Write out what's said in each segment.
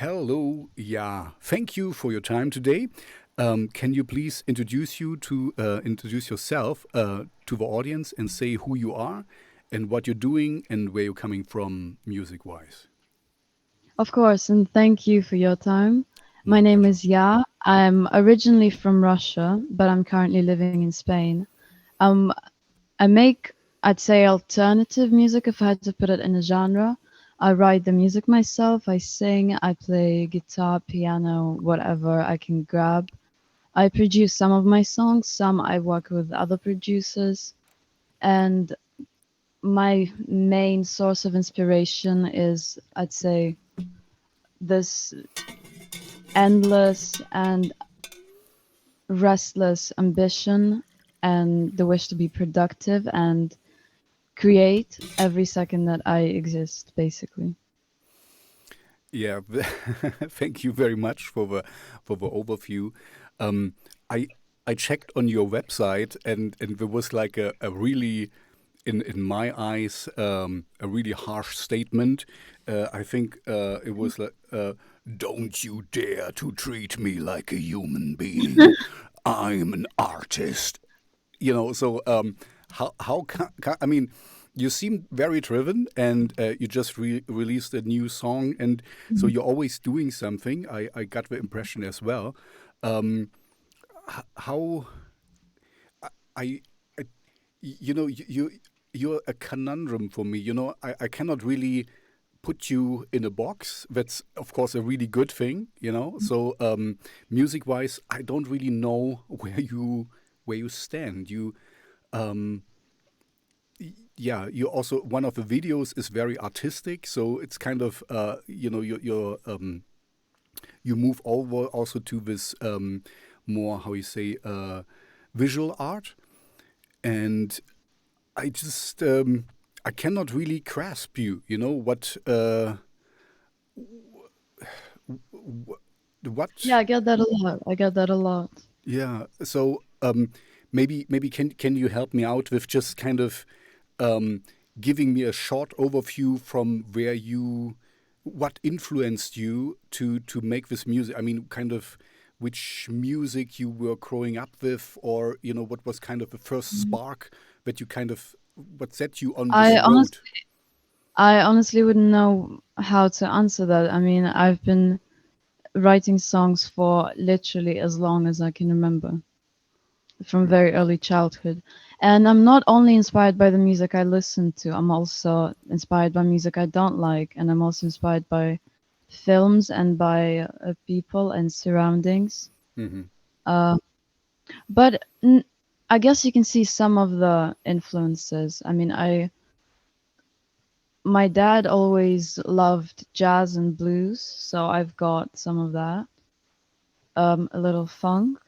Hello, yeah. Thank you for your time today. Can you please introduce yourself to the audience and say who you are and what you're doing and where you're coming from music-wise? Of course, and thank you for your time. My My name pleasure. is Ya. I'm originally from Russia, but I'm currently living in Spain. Um, I make, I'd say, alternative music if I had to put it in a genre. I write the music myself, I sing, I play guitar, piano, whatever I can grab. I produce some of my songs, some I work with other producers, and my main source of inspiration is, I'd say, this endless and restless ambition and the wish to be productive and create every second that I exist, basically. Yeah, thank you very much for the overview. Um, I I checked on your website and there was like a really in my eyes a really harsh statement. I think it was like, "Don't you dare to treat me like a human being. I'm an artist." So how I mean, you seem very driven, and you just released a new song, and so Mhm. you're always doing something. I got the impression as well. Um, how I, I you're a conundrum for me. I cannot really put you in a box. That's of course a really good thing. So music wise, I don't really know where you stand. Um, yeah, you also one of the videos is very artistic, so it's kind of you move over also to this more, how you say, visual art. And I just I cannot really grasp what. Yeah, I get that a lot. I get that a lot. Yeah, so maybe can you help me out with just kind of um, giving me a short overview from what influenced you to make this music? I mean, kind of which music you were growing up with, or what was kind of the first Mhm. spark that you kind of what set you on this I road? honestly, I honestly wouldn't know how to answer that. I mean, I've been writing songs for literally as long as I can remember, from Mm-hmm. very early childhood. And I'm not only inspired by the music I listen to, I'm also inspired by music I don't like. And I'm also inspired by films and by people and surroundings. Mm-hmm. Uh, but I guess you can see some of the influences. I mean, my dad always loved jazz and blues, so I've got some of that. A little funk.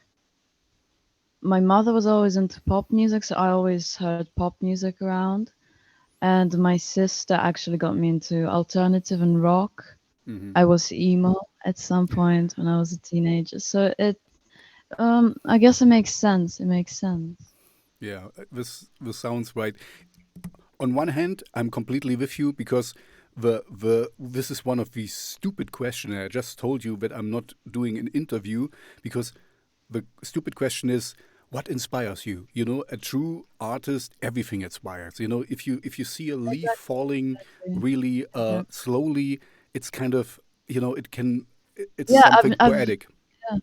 My mother was always into pop music, so I always heard pop music around. And my sister actually got me into alternative and rock. Mm-hmm. I was emo at some point when I was a teenager. So I guess it makes sense. It makes sense. Yeah, this sounds right. On one hand, I'm completely with you because the this is one of these stupid questions. I just told you that I'm not doing an interview because the stupid question is what inspires you. A true artist, everything inspires. If you see a leaf Exactly. falling Exactly. really Yeah. slowly, it's kind of it's Yeah. something poetic. Yeah.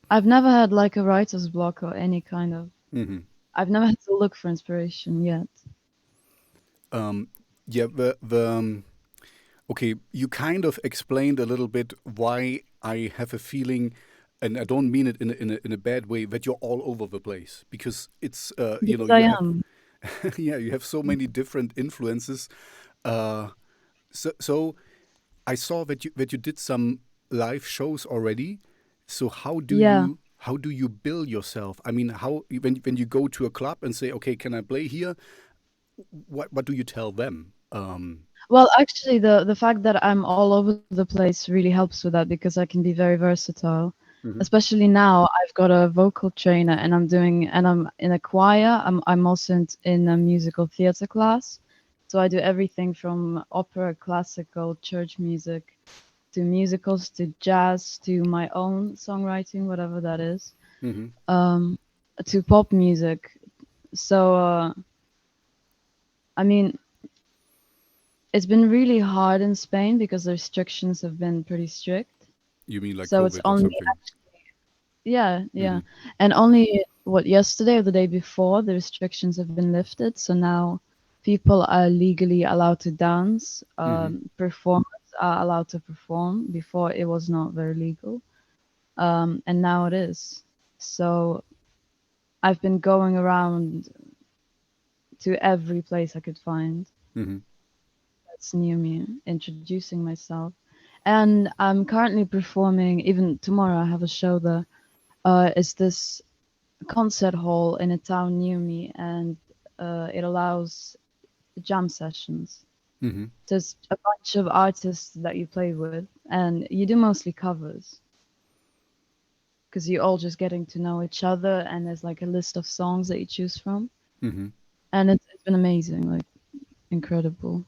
I've never had like a writer's block or any kind of. Hmm. I've never had to look for inspiration yet. Um, yeah, the okay, you kind of explained a little bit why I have a feeling, and I don't mean it in a bad way, that you're all over the place because it's Because I you have am. yeah, you have so many different influences. Uh, so I saw that you did some live shows already. So Yeah. how do you bill yourself? I mean, how when you go to a club and say, okay, can I play here? What do you tell them? Well, actually, the fact that I'm all over the place really helps with that because I can be very versatile. Mhm. Especially now, I've got a vocal trainer and I'm in a choir. I'm also in a musical theater class. So I do everything from opera, classical, church music. to musicals, to jazz, to my own songwriting, whatever that is, Hmm. to pop music. So, I mean, it's been really hard in Spain because the restrictions have been pretty strict. You mean like So it's COVID or only, something? yeah, Hmm. yeah. And only, what, yesterday or the day before, the restrictions have been lifted. So now people are legally allowed to dance, Hmm. performers are allowed to perform. Before it was not very legal. And now it is. So I've been going around to every place I could find Hmm. that's near me, introducing myself. And I'm currently performing, even tomorrow I have a show there. It's this concert hall in a town near me, and it allows jam sessions. Hmm. So it's a bunch of artists that you play with, and you do mostly covers because you're all just getting to know each other, and there's like a list of songs that you choose from. Hmm. And it's been amazing, like incredible.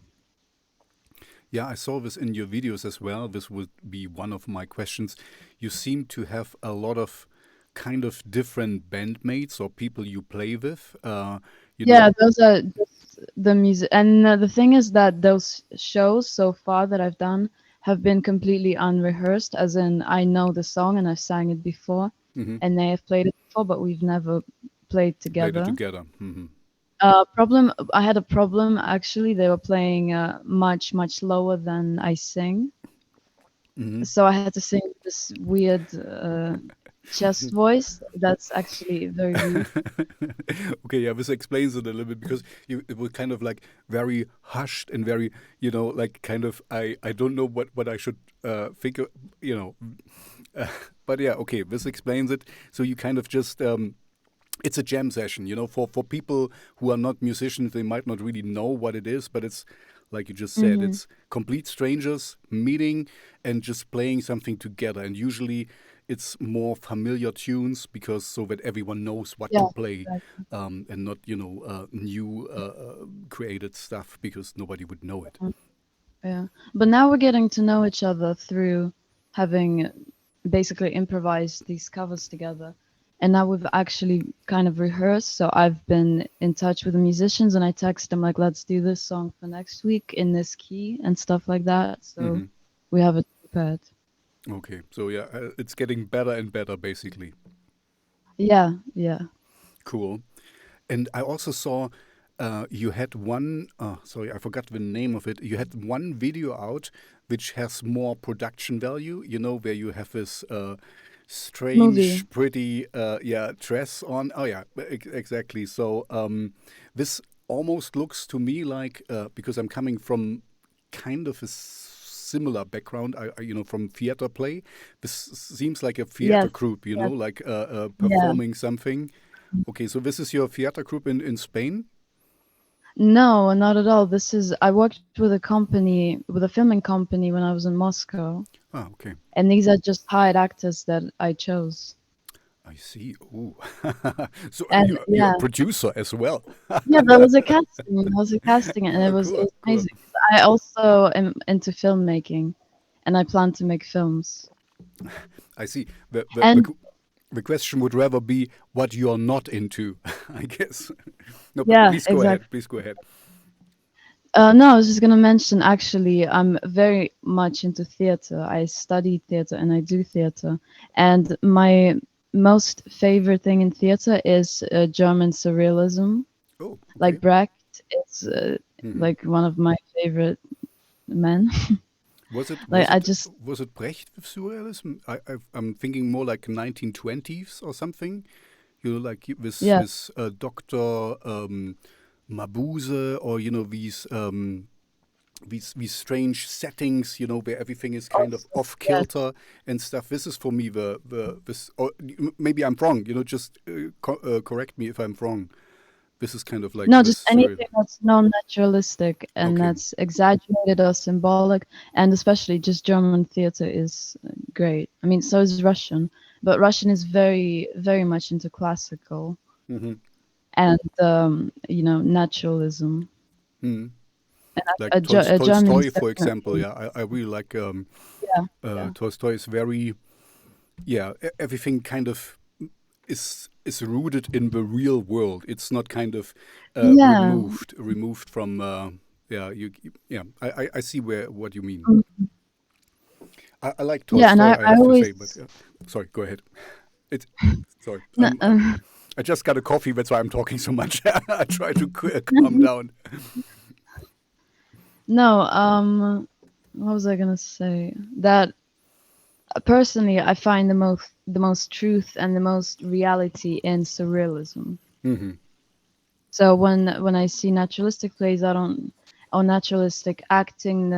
Yeah, I saw this in your videos as well. This would be one of my questions. You seem to have a lot of kind of different bandmates or people you play with. You know. Yeah, those are just the music. And the thing is that those shows so far that I've done have been completely unrehearsed, as in I know the song and I've sang it before, Hmm. and they have played it before, but we've never played Played it together. together. Hmm. I had a problem actually. They were playing much, much lower than I sing. Hmm. So I had to sing this weird chest voice. That's actually very weird. Okay, yeah, this explains it a little bit because it was kind of like very hushed and very, like kind of I don't know what I should think, you know, uh, but yeah, okay, this explains it. So you kind of just it's a jam session, for people who are not musicians, they might not really know what it is, but it's like you just said, Hmm. it's complete strangers meeting and just playing something together. And usually it's more familiar tunes because so that everyone knows what to Yeah, play, exactly. and not new created stuff because nobody would know it. Yeah. But now we're getting to know each other through having basically improvised these covers together. And now we've actually kind of rehearsed. So I've been in touch with the musicians and I text them like, let's do this song for next week in this key and stuff like that. So Hmm. we have it prepared. Okay, so yeah, it's getting better and better basically. Yeah, yeah. Cool. And I also saw you had one, sorry, I forgot the name of it. You had one video out which has more production value, where you have this Movie. strange, pretty, yeah, dress on. Oh, yeah, exactly. So this almost looks to me like, because I'm coming from kind of a similar background, from theater play. This seems like a theater Yes, group, yes, like yeah. performing something. Okay, so this is your theater group in Spain? No, not at all. I worked with a company, with a filming company when I was in Moscow. Ah, okay. And these are just hired actors that I chose. I see. Ooh. So And you're a yeah, producer as well. yeah, there was a casting. There was a casting, and Oh, it cool, was cool. amazing. 'Cause I also am into filmmaking, and I plan to make films. I see. The, the, the, And qu- the question would rather be what you're not into, I guess. No, but yeah, please go ahead. exactly. Please go ahead. No, I was just gonna mention. Actually, I'm very much into theater. I study theater and I do theater. And my most favorite thing in theater is German surrealism. Oh, Like okay. Brecht is Hmm. like one of my favorite men. Was it Like was I it just was it Brecht with surrealism? I'm thinking more like 1920s or something. Like with yeah. Doctor Mabuse, or these strange settings, where everything is kind of Also, off yes. kilter and stuff. This is for me the this. Or maybe I'm wrong. Just correct me if I'm wrong. This is kind of like No, the just surreal. anything that's non-naturalistic and Okay. that's exaggerated or symbolic, and especially just German theater is great. I mean, so is Russian, but Russian is very, very much into classical Hmm. and naturalism. Hmm. And Like Germany Tolstoy, is for example. definitely, Yeah, I really like. Yeah. Tolstoy is very, everything kind of is rooted in the real world. It's not kind of Yeah. removed from. I see what you mean. Mm. I like Yeah, and Tolstoy, I I have to always say, but sorry, go ahead. It's sorry. no, I just got a coffee. That's why I'm talking so much. I try to calm down. no, what was I gonna say? That personally, I find the most truth and the most reality in surrealism. Hmm. So when I see naturalistic plays, I don't, or naturalistic acting,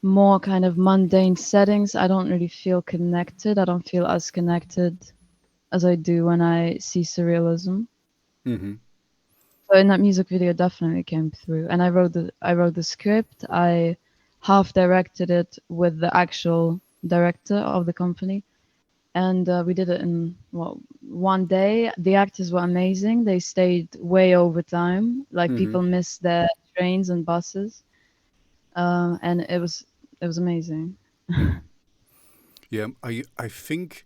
more kind of mundane settings, I don't really feel connected. I don't feel as connected as I do when I see surrealism. Hmm. So in that music video, definitely came through. And I wrote the script. I half directed it with the actual director of the company, and we did it in one day. The actors were amazing. They stayed way over time. Like Hmm. people missed their trains and buses, and it was amazing. Hmm. Yeah, I think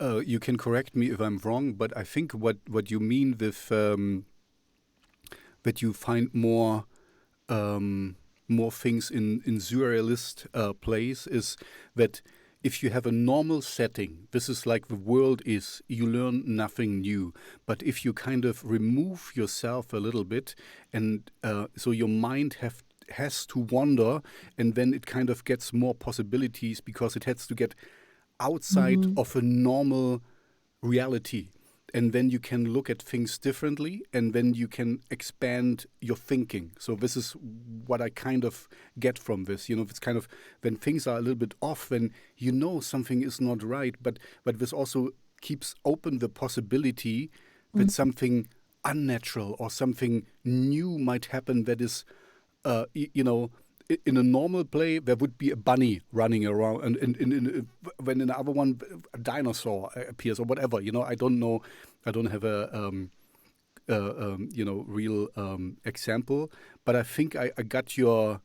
you can correct me if I'm wrong, but I think what you mean with that you find um, more things in surrealist plays is that if you have a normal setting, this is like the world is, you learn nothing new. But if you kind of remove yourself a little bit, and so your mind has to wander, and then it kind of gets more possibilities because it has to get outside Hmm. of a normal reality. And then you can look at things differently, and then you can expand your thinking. So this is what I kind of get from this. It's kind of when things are a little bit off, when something is not right, but this also keeps open the possibility that something unnatural or something new might happen that is in a normal play, there would be a bunny running around, and when in the other one, a dinosaur appears or whatever. I don't know. I don't have a real example, but I think I got your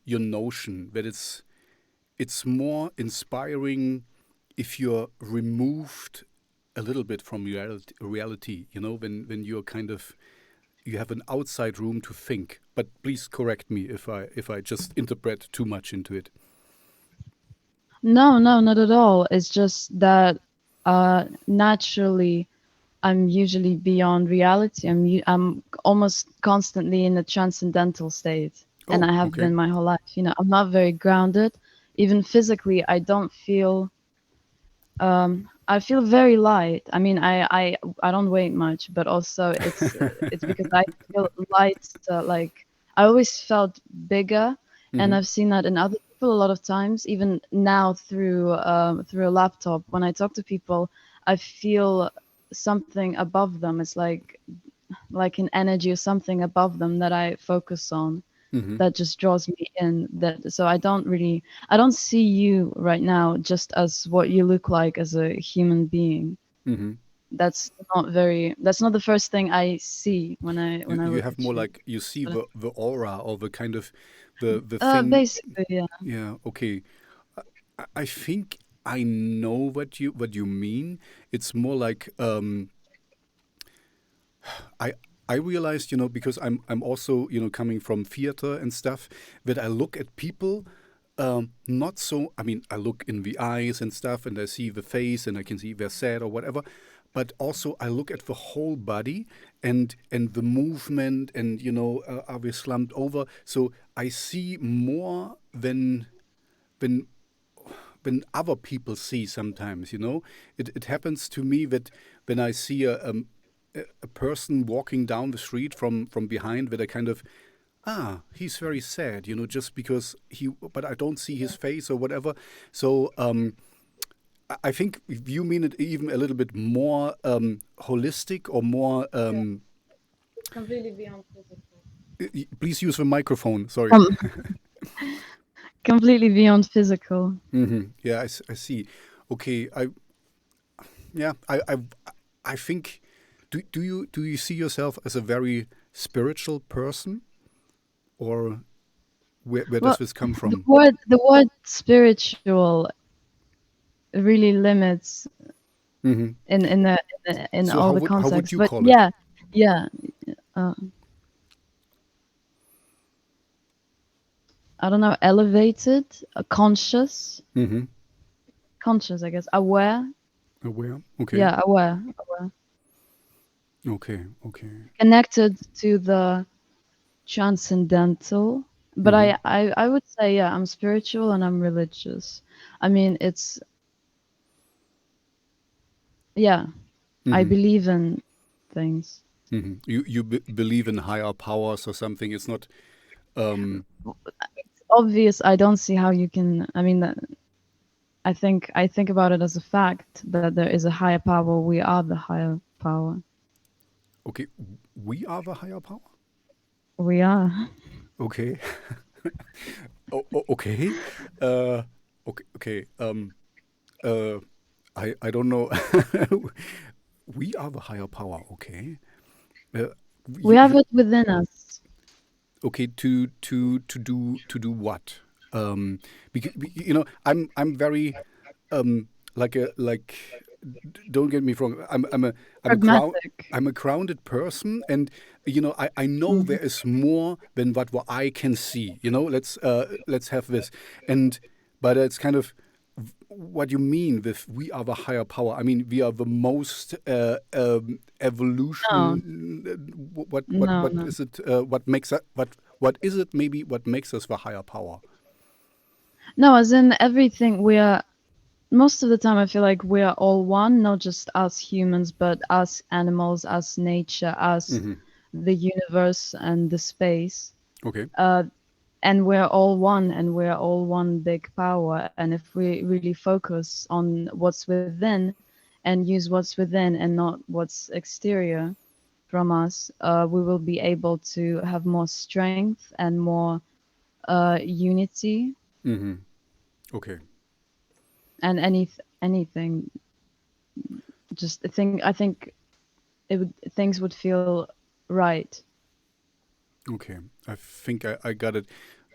notion that it's more inspiring if you're removed a little bit from reality. When you're kind of, you have an outside room to think. But please correct me if I just interpret too much into it. No, no, not at all. It's just that naturally I'm usually beyond reality. I'm almost constantly in a transcendental state, and Oh, I have okay. been my whole life. I'm not very grounded. Even physically, I don't feel. I feel very light. I mean, I don't weigh much, but also it's because I feel light. Like I always felt bigger, and Mm-hmm. I've seen that in other people a lot of times. Even now through a laptop, when I talk to people, I feel something above them. It's like an energy or something above them that I focus on, Mm-hmm. that just draws me in. That so I don't see you right now just as what you look like as a human being. Mm-hmm. That's not the first thing I see when I You when I you look have more at you. like, you see But the aura, or the kind of the thing. basically, yeah. Yeah. Okay. I think I know what you mean. It's more like I I realized, because I'm also, coming from theater and stuff, that I look at people, not so. I mean, I look in the eyes and stuff, and I see the face, and I can see they're sad or whatever. But also, I look at the whole body, and the movement, and are we slumped over? So I see more than other people see sometimes. It happens to me that when I see a person walking down the street from behind, that I kind of, he's very sad, just because but I don't see his face or whatever. So I think you mean it even a little bit more holistic, or more. It's completely beyond physical. Please use the microphone. Sorry. Um, completely beyond physical. Yeah, I see. Okay, yeah, I think. Do you see yourself as a very spiritual person, or? Where does Well, this come the from? word spiritual really limits Hmm. in So all the how would contexts. you But call it? yeah, uh, I don't know, elevated, Hmm. conscious, I guess, aware. Aware. Okay. Yeah, aware, Okay. Okay. connected to the transcendental. But Hmm. I would say, yeah, I'm spiritual and I'm religious. I mean, it's, yeah, I Hmm. believe in things. Hmm. You believe in higher powers or something? It's not. Um, Obvious, I don't see how you can. I mean, I think about it as a fact that there is a higher power. We are the higher power. okay. We are the higher power. We are. Okay. Okay. Uh, okay. Okay. Uh, I don't know. We are the higher power. Okay. Uh, We you, have you it within us. okay to do what? Because I'm very like don't get me wrong. I'm a ground Pragmatic. I'm a grounded person, and I know Mhm. there is more than what I can see. Let's have this, and but it's kind of what you mean with we are the higher power. I mean, we are the most No, evolution. no, What no. is it? What makes us, what is it? Maybe what makes us the higher power? No, as in everything, we are, most of the time, I feel like we are all one, not just us humans, but us animals, us nature, us Hmm. the universe and the space. Okay. Uh, and we're all one, and we're all one big power. And if we really focus on what's within and use what's within and not what's exterior from us, we will be able to have more strength and more unity, Hmm. Okay. and anything. Just I think it would, things would feel right. Okay. I think I got it.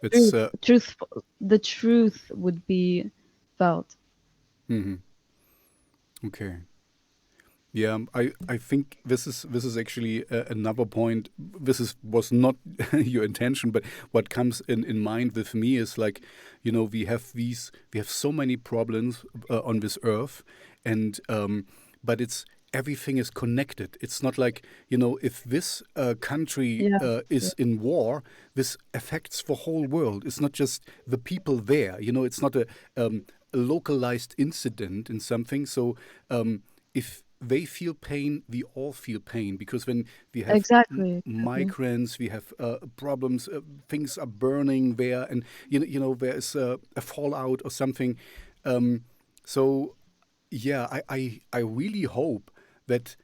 It's Truthful. The truth would be felt. hmm. Okay. Yeah, I think this is actually another point. Was not your intention, but what comes in mind with me is like, we have so many problems on this earth, and but it's everything is connected. It's not like if this country Yeah. is in war, this affects the whole world. It's not just the people there. It's not a localized incident in something. So if they feel pain, we all feel pain because when we have Exactly. Exactly. migrants, we have problems, things are burning there, and there is a fallout or something. Um, so yeah, I really hope that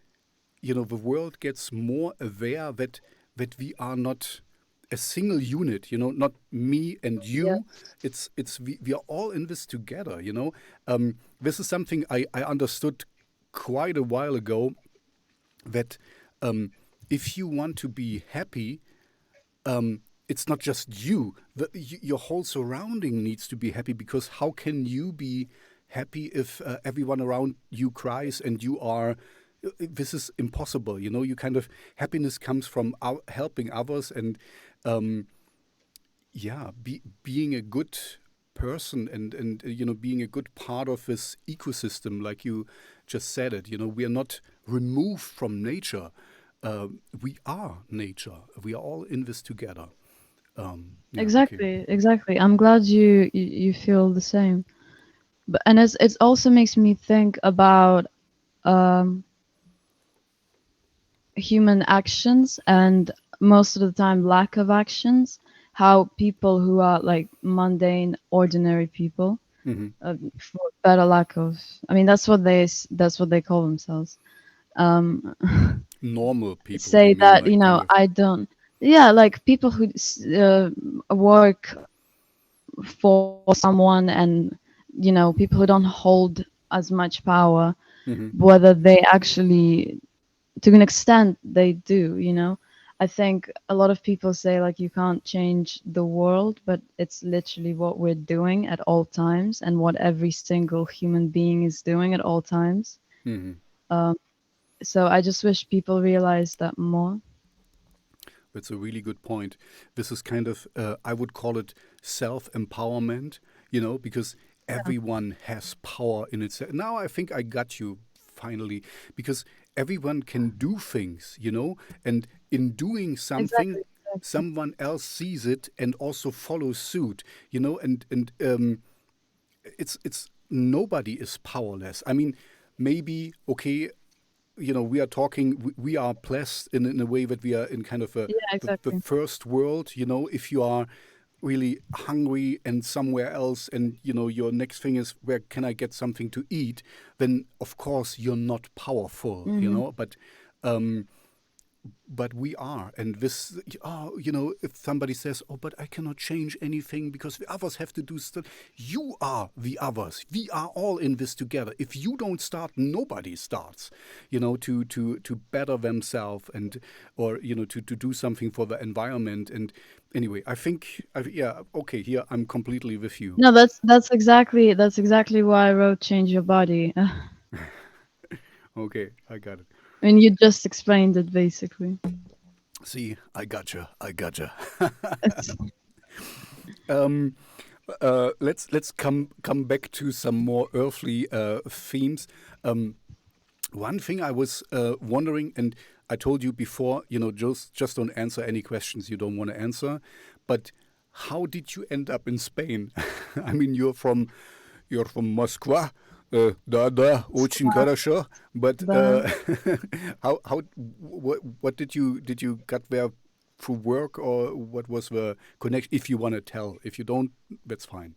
the world gets more aware that we are not a single unit, not me and you. Yes. We are all in this together. This is something I understood quite a while ago, that um, if you want to be happy, it's not just you. Your whole surrounding needs to be happy, because how can you be happy if everyone around you cries and you are? This is impossible. You kind of happiness comes from helping others, and um, yeah, being a good person, and being a good part of this ecosystem, like you just said it. We are not removed from nature. We are nature. We are all in this together. Yeah. Okay. Exactly. Exactly. I'm glad you feel the same. But and it also makes me think about um, human actions and most of the time lack of actions. How people who are like mundane, ordinary people, Hmm. for better lack of, I mean, that's what they call themselves. Um, Normal people, you say mean, that, like kind of. I don't. Yeah, like people who work for someone, and people who don't hold as much power, Hmm. whether they actually, to an extent they do. I think a lot of people say like you can't change the world, but it's literally what we're doing at all times and what every single human being is doing at all times. Hmm. Um, so I just wish people realize that more. That's a really good point. This is kind of, I would call it self empowerment, because everyone has power in itself. Now I think I got you finally, because everyone can do things, and in doing something, Exactly. Exactly. someone else sees it and also follows suit, and it's nobody is powerless. I mean, maybe okay, we are talking, we are blessed in a way that we are in kind of Yeah, the exactly. first world. If you are really hungry and somewhere else, and your next thing is, where can I get something to eat, then of course you're not powerful, Hmm. um, but we are. And this, if somebody says, oh, but I cannot change anything because the others have to do stuff, you are the others. We are all in this together. If you don't start, nobody starts, to better themselves, and or to do something for the environment. And anyway, I think yeah, okay, here I'm completely with you. No, that's exactly why I wrote "Change Your Body." I Okay, I got it. mean, you just explained it basically. See, I gotcha. It's, um let's come back to some more earthly themes. Um, One thing I was wondering, and I told you before, just don't answer any questions you don't want to answer. But how did you end up in Spain? I mean, you're from Moscow. Да, очень хорошо. But the what did you got there through work, or what was the connection? If you want to tell, if you don't, that's fine.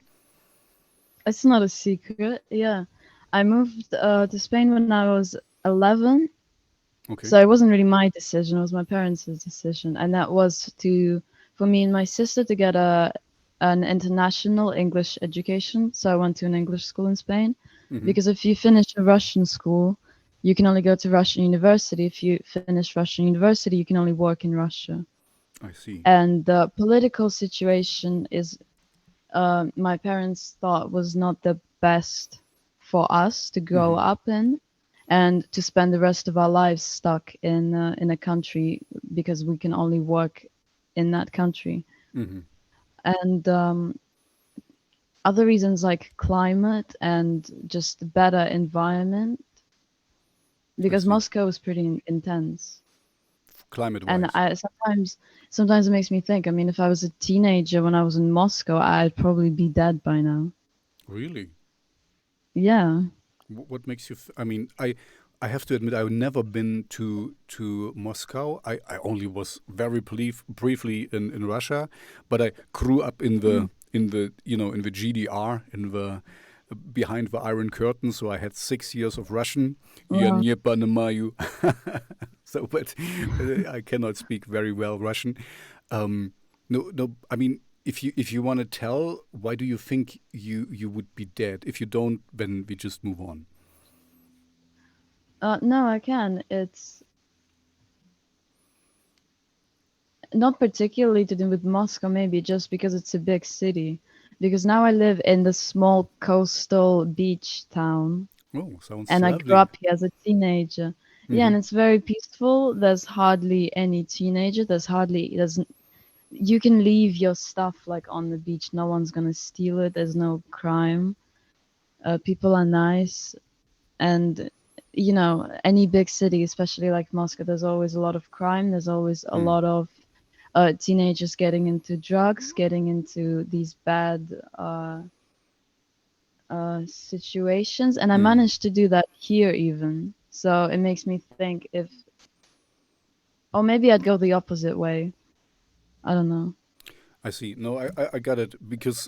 it's not a secret. Yeah, I moved to Spain when I was 11. So Okay. it wasn't really my decision, it was my parents' decision. And that was for me and my sister to get an international English education. So I went to an English school in Spain. Hmm. Because if you finish a Russian school, you can only go to Russian university. If you finish Russian university, you can only work in Russia. I see. And the political situation is, my parents thought was not the best for us to grow Hmm. up in and to spend the rest of our lives stuck in a country because we can only work in that country. Hmm. And other reasons like climate and just better environment, I because see. Moscow is pretty intense. Climate And wise. I sometimes it makes me think, I mean, if I was a teenager when I was in Moscow, I'd probably be dead by now. Really? Yeah. What makes you? I mean, I have to admit, I've never been to Moscow. I only was very briefly in Russia, but I grew up in Mm. the GDR, in the behind the Iron Curtain. So I had 6 years of Russian. Я Wow. не понимаю. So, but I cannot speak very well Russian. No, no. I mean, if you want to tell, why do you think you would be dead? If you don't, then we just move on. No, I can. It's not particularly to do with Moscow, maybe just because it's a big city. Because now I live in the small coastal beach town, Oh, sounds and I grew lovely. up here as a teenager. Yeah, Hmm. and it's very peaceful. There's hardly any teenager. There's you can leave your stuff like on the beach. No one's gonna steal it. There's no crime. People are nice, and any big city, especially like Moscow, there's always a lot of crime. There's always a Mm. lot of teenagers getting into drugs, getting into these bad situations, and I Mm. managed to do that here even. So it makes me think if, or maybe I'd go the opposite way. I don't know. I see. No, I got it, because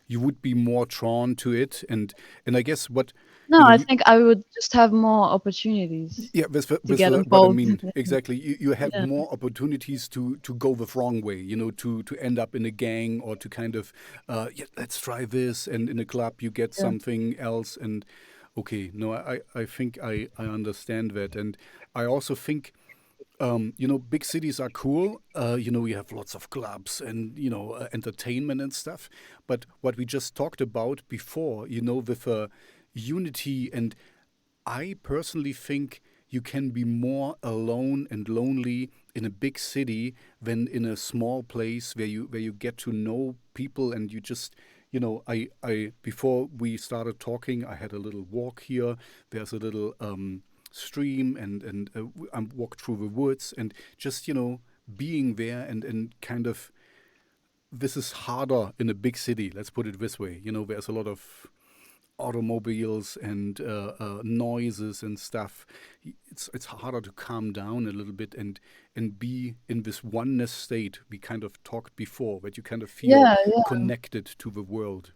you would be more drawn to it, and I guess what No, you know I you think I would just have more opportunities yeah, with to get what I involved. mean exactly. You have Yeah, more opportunities to go the wrong way. To end up in a gang, or to kind of yeah, let's try this, and in a club you get yeah. something else. And okay, no, I think I understand that, and I also think big cities are cool. You have lots of clubs and entertainment and stuff. But what we just talked about before, with unity, and I personally think you can be more alone and lonely in a big city than in a small place where you get to know people, and you just I before we started talking, I had a little walk here. There's a little stream, and I walked through the woods, and just being there, and kind of, this is harder in a big city. Let's put it this way. There's a lot of automobiles and noises and stuff. It's harder to calm down a little bit, and be in this oneness state we kind of talked before, that you kind of feel Yeah, yeah, connected to the world.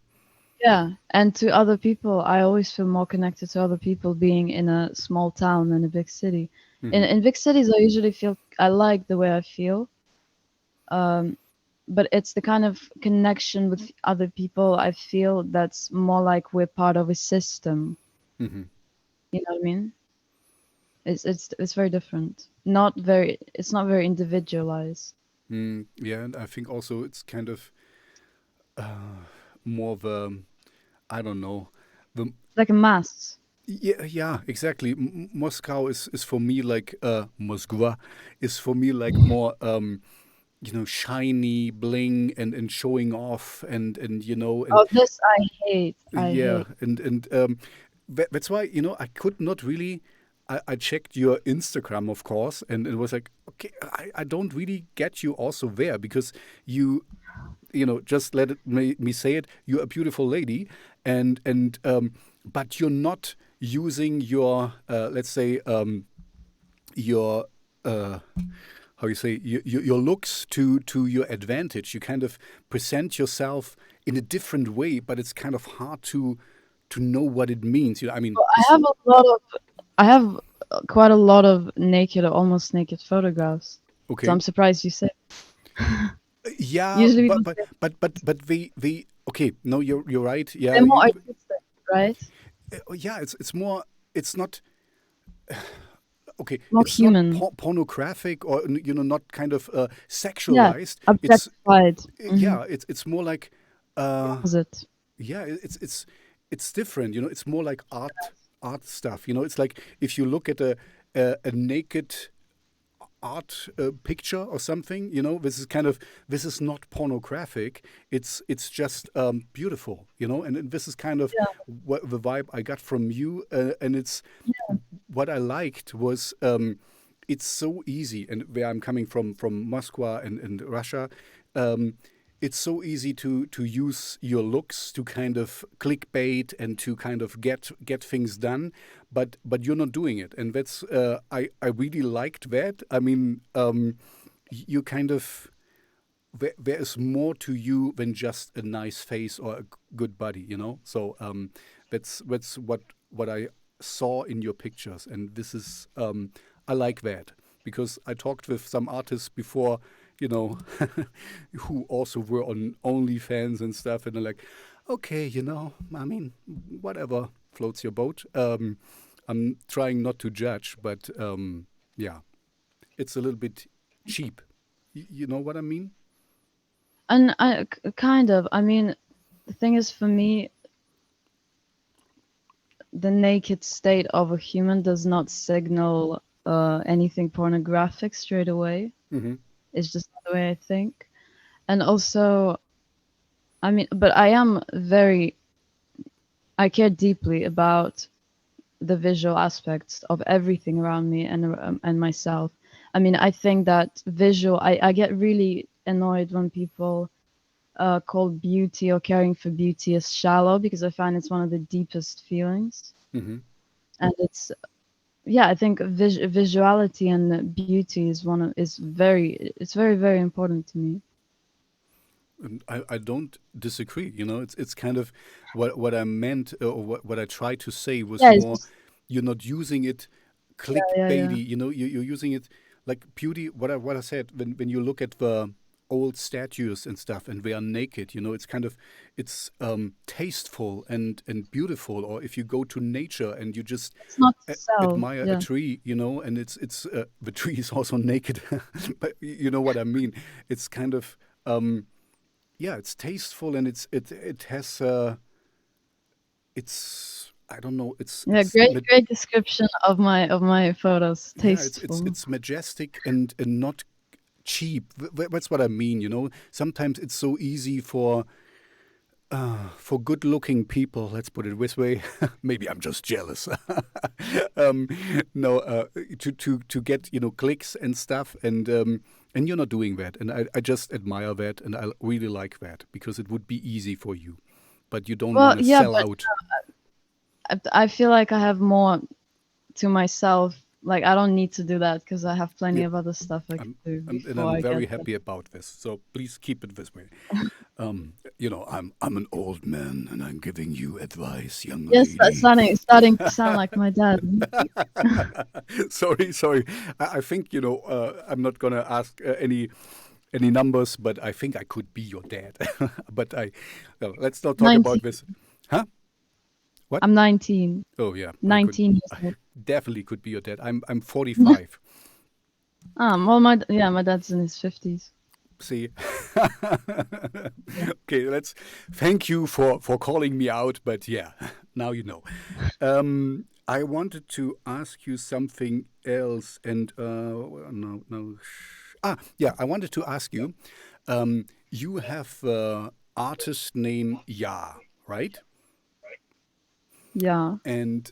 yeah. And to other people, I always feel more connected to other people being in a small town than a big city. In Hmm. in big cities, I usually feel I like the way I feel, um, but it's the kind of connection with other people I feel that's more like we're part of a system. Hmm. You know what I mean? It's very different. Not very. It's not very individualized. Yeah, and I think also it's kind of more of a, I don't know, the Like a mass. yeah, yeah, exactly. Moscow is for me like Moskva is for me like more shiny bling, and showing off, and and Oh, this I hate. I yeah, hate. and that's why I could not really. I checked your Instagram, of course, and it was like, okay, I don't really get you also there, because just let me say it, you're a beautiful lady, and but you're not using your let's say your how you say your looks to your advantage. You kind of present yourself in a different way, but it's kind of hard to know what it means. I mean, I have a lot of. I have quite a lot of naked or almost naked photographs. So okay, I'm surprised you said. yeah, Usually we but don't but say but they okay, no, you're right, yeah, they're more artistic, right? yeah, it's more, it's not okay, More it's not human. pornographic, or not kind of Yeah, sexualized. It's objectified. Mm-hmm. yeah, it's more like uh Opposite. yeah, it's different. It's more like art stuff. It's like if you look at a naked art picture or something. This is not pornographic. It's just beautiful. And this is kind of Yeah, what the vibe I got from you. And it's what I liked was it's so easy. And where I'm coming from Moscow and Russia. Um, it's so easy to use your looks to kind of clickbait and to kind of get things done, but you're not doing it, and that's I really liked that. I mean, you kind of, there is more to you than just a nice face or a good body. So that's what I saw in your pictures, and this is I like that, because I talked with some artists before, you know, who also were on OnlyFans and stuff, and they're like, okay, I mean, whatever floats your boat. I'm trying not to judge, but yeah, it's a little bit cheap. You know what I mean? and kind of. I mean, the thing is, for me, the naked state of a human does not signal anything pornographic straight away. Hmm. It's just not the way I think. And also, I mean, but I am very, I care deeply about the visual aspects of everything around me and myself. I mean, I think that I get really annoyed when people call beauty or caring for beauty as shallow, because I find it's one of the deepest feelings. Hmm. And it's, yeah, I think visuality and beauty is it's very, very important to me. And I don't disagree. It's kind of what I meant, or what I tried to say was Yeah, it's more, just, you're not using it yeah, yeah, yeah. clickbaity. You're using it like beauty. What I said, when you look at the old statues and stuff, and they are naked. It's kind of it's tasteful and beautiful. Or if you go to nature and you just It's not to sell. admire a Yeah. tree, and it's the tree is also naked, but you know what I mean. It's kind of yeah, it's tasteful, and it has it's I don't know, Yeah, great description of my photos. yeah, it's Tasteful. it's majestic and not cheap. That's what I mean. Sometimes it's so easy for good-looking people, let's put it this way. Maybe I'm just jealous. um, no, to get clicks and stuff, and you're not doing that, and I just admire that, and I really like that because it would be easy for you, but you don't Well, want to yeah, sell but out. I feel like I have more to myself. Like I don't need to do that because I have plenty Yeah, of other stuff I can do and before I'm I very get there. happy about this. So please keep it this way. I'm an old man, and I'm giving you advice, young Yes, that's lady. starting to sound like my dad. Sorry. I think I'm not gonna ask any numbers, but I think I could be your dad. But no, let's not talk 19. about this. Huh? What? I'm 19. Oh yeah, 19 years I old. definitely could be your dad. I'm 45. Well, my dad's in his 50s. See. Okay, let's thank you for calling me out, but yeah, now you know. I wanted to ask you something else, and no. Yeah, I wanted to ask you. You have artist name Ja, right? Yeah. And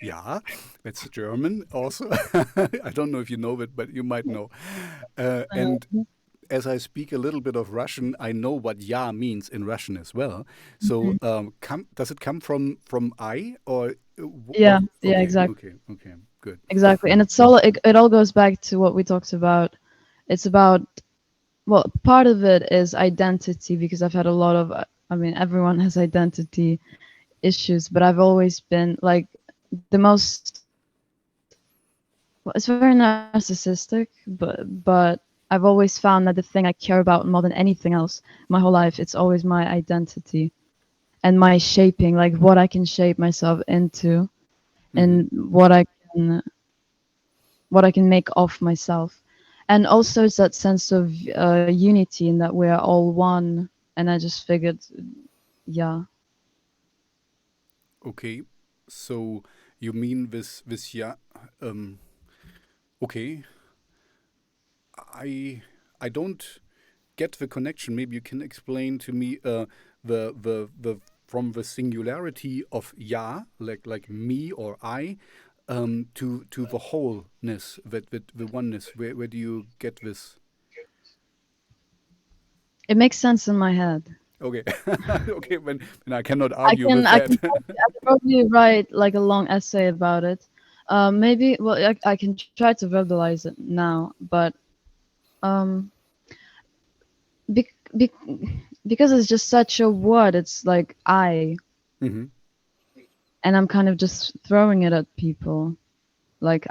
yeah, that's German also. I don't know if you know it, but you might know. And as I speak a little bit of Russian, I know what "ja" means in Russian as well. So, Mhm. does it come from "I" or Yeah, yeah, okay, exactly. okay, okay, good. Exactly. And it all goes back to what we talked about. It's about, well, part of it is identity because I've had a lot of, I mean, everyone has identity issues, but I've always been like the most, well, it's very narcissistic, but I've always found that the thing I care about more than anything else my whole life, it's always my identity and my shaping, like what I can shape myself into Hmm. and can what I can make of myself. And also it's that sense of unity in that we're all one. And I just figured, yeah, Okay, so you mean this "ja"? Um, okay, I I don't get the connection. Maybe you can explain to me the from the singularity of "ja", like me or I, to the wholeness, that the oneness. Where do you get this? it makes sense in my head. Okay, okay. When I cannot I argue can with I that. can probably write like a long essay about it. Maybe well I can try to verbalize it now, but um, bec bec because it's just such a word. It's like Hmm. and I'm kind of just throwing it at people, like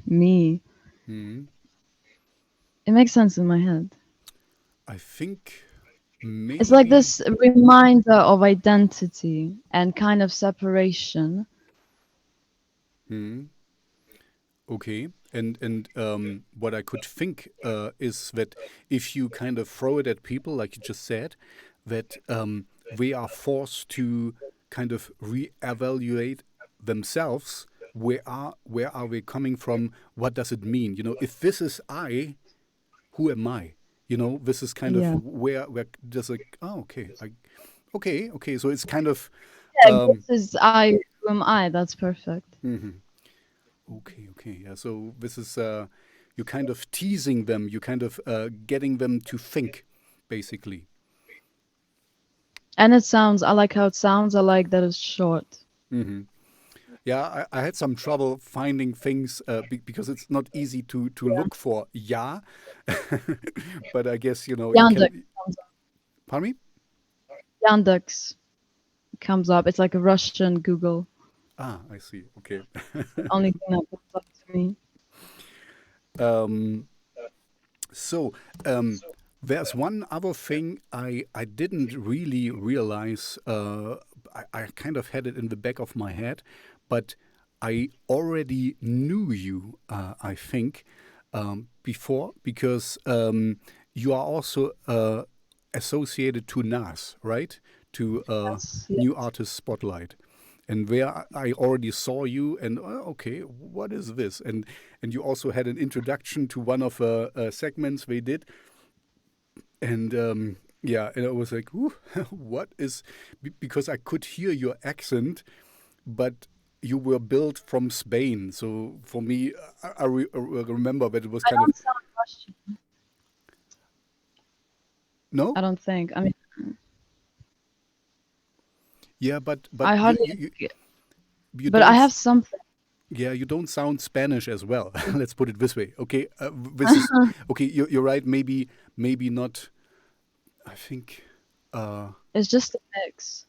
me. Hmm. It makes sense in my head. I think It's like maybe. this reminder of identity and kind of separation. Hmm. Okay, and what I could think is that if you kind of throw it at people, like you just said, that they are forced to kind of reevaluate themselves. Where are they coming from? What does it mean? If this is I, who am I? This is kind of Yeah. where does it? Oh, okay, okay. So it's kind of Yeah, um, this is I, who am I? That's perfect. mhm. Okay. Yeah. So this is you kind of teasing them. You kind of getting them to think, basically. And I like how it sounds. I like that it's short. Hmm. Yeah, I had some trouble finding things because it's not easy to Yeah. look for. Yeah, but I guess you Yandex can. comes up. Pardon me. Yandex comes up. It's like a Russian Google. Ah, I see. Okay. Only thing that comes up to me. um, So, there's one other thing I didn't really realize. I kind of had it in the back of my head, but I already knew you, I think, before because you are also associated to NAS, right? To Yes, New yes. Artist Spotlight. And where I already saw you, and okay, what is this? And you also had an introduction to one of the segments they did, and yeah, and I was like, "Ooh, what is?" Because I could hear your accent, but you were built from Spain, so for me, I remember that it was I kind of don't sound Russian. no, I don't think. I mean, yeah, but I hardly, you but I don't. have something. Yeah, you don't sound Spanish as well. Let's put it this way. Okay, this is okay. You're right. Maybe not. I think. Uh, It's just a mix.